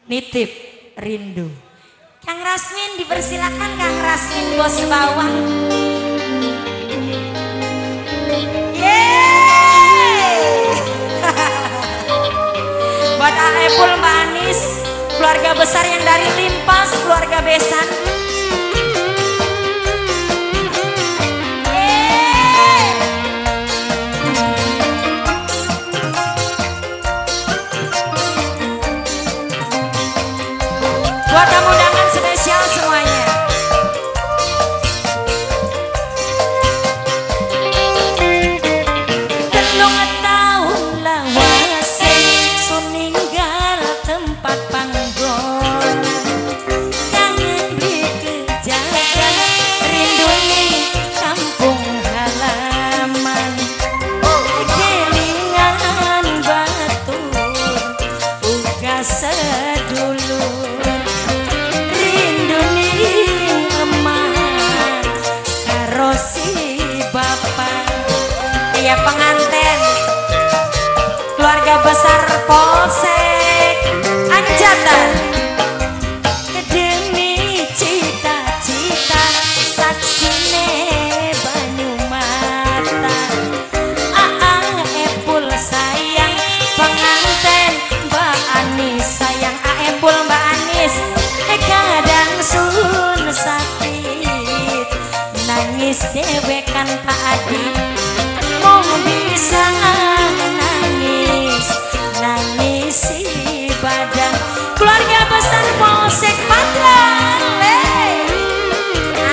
Nitip rindu. Kang Rasmin dipersilakan, Kang Rasmin bos bawang. Yeay. Buat Aepul, Mbak Anis, keluarga besar yang dari Limpas, keluarga Besan. Buat tamu undangan spesial semuanya. Telung tahun lawase suninggal tempat panggon. Kangen dikejakan rinduni kampung halaman. Kelingan batur uga sedulur. Si bapak, iya penganten, keluarga besar Polsek Anjatan, demi cita-cita saksine Banyumata. Epul sayang penganten Mbak Anis, sayang Epul Mbak Anis, kadang sun sakit nangis dewekan Pak Adi, mau bisa nangis nangis si badan. Keluarga besar Polsek Magelang,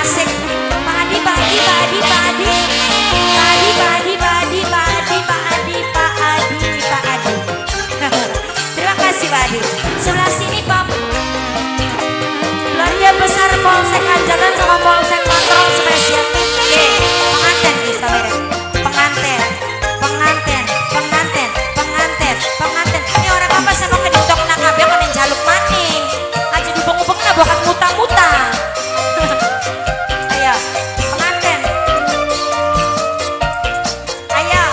asik Pak Adi, Pak Adi, Pak Adi, Pak Adi, Pak Adi, Pak Adi, Pak Adi, Pak Adi, Pak Adi, Pak Adi, Pak Adi. Terima kasih Pak Adi. Sebelah sini Pak, keluarga besar Polsek Anjatan sama Polsek Patrol spesial. Oke, penganten bisa beres. Penganten, penganten, penganten, penganten, penganten. Ini orang apa sih mau ngedidok nak kabeh kan yang jaluk maning. Aja dibeng-beng lah bukan muta-muta. Ayo, penganten. Ayo,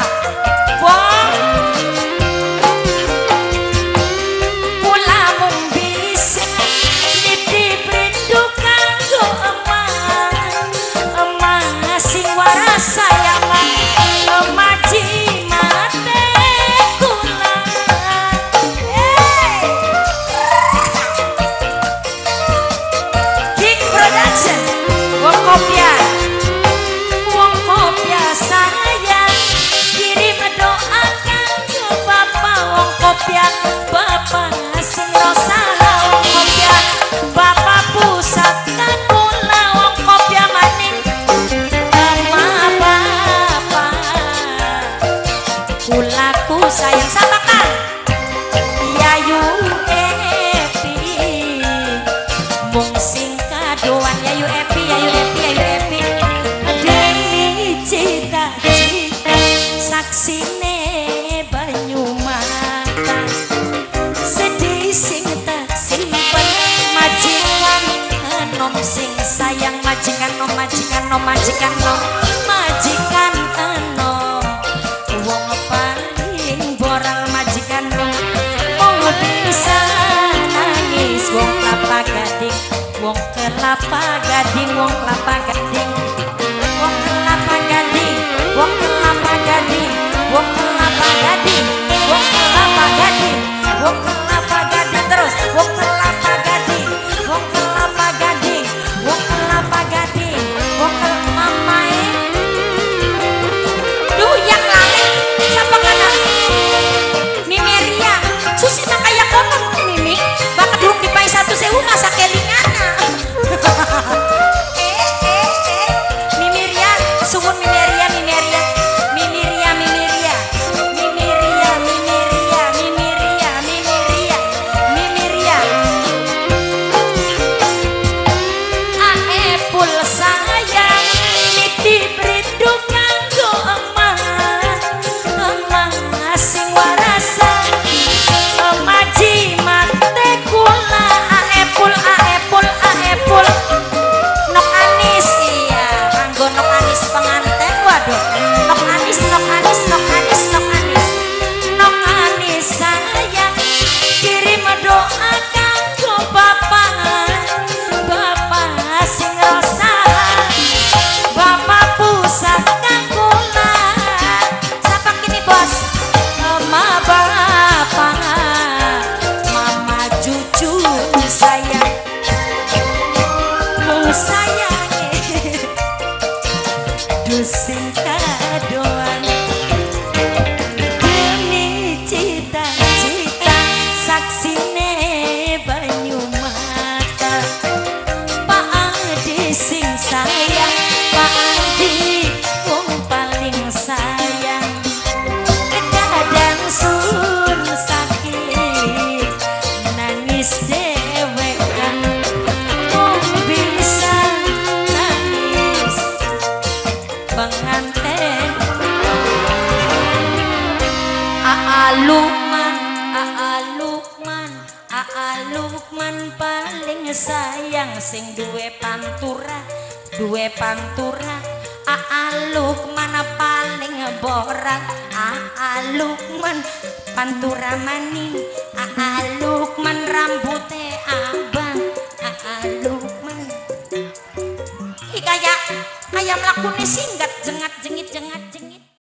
wong. Kula mung bisa nitip rindu kanggo sing waras sayangan maji mate kula. King Production, wong kopya sayang, kirim doa kanggo bapak wong kopya, bapak sing salah wong kopya, bapak pusat kan kula wong kopya maning. Kulaku sayang sama kan Yayu Epi, mung sing kadoan Yayu Epi, Yayu Epi, Yayu Epi, demi cita-cita saksine Banyumata. Sedih sing tak simpen majikan enom sing sayang, majikan nom, majikan nom, majikan nom, majikan enom. Wong paling boral majikan nom, wong bisa nangis. Wong kelapa gading, wong kelapa gading, wong kelapa gading, wong kelapa gading, wong kelapa gading, wong kelapa gading, wong kelapa gading, wong kelapa gading terus, wong kelapa gading, wong kelapa gading, wong kelapa gading, wong kelapa main. Duh yang lain siapa kana Mimeria susi mah kayak ngomong Mimi bakal durung dipai 1.000 masa kelingana. Mimeria suwun Mimeria, Mimeria, Mimeria, Mimeria, Mimeria, Mimeria, Mimeria, Mimeria. Lukman paling sayang sing duwe pantura Lukman paling borak Lukman pantura maning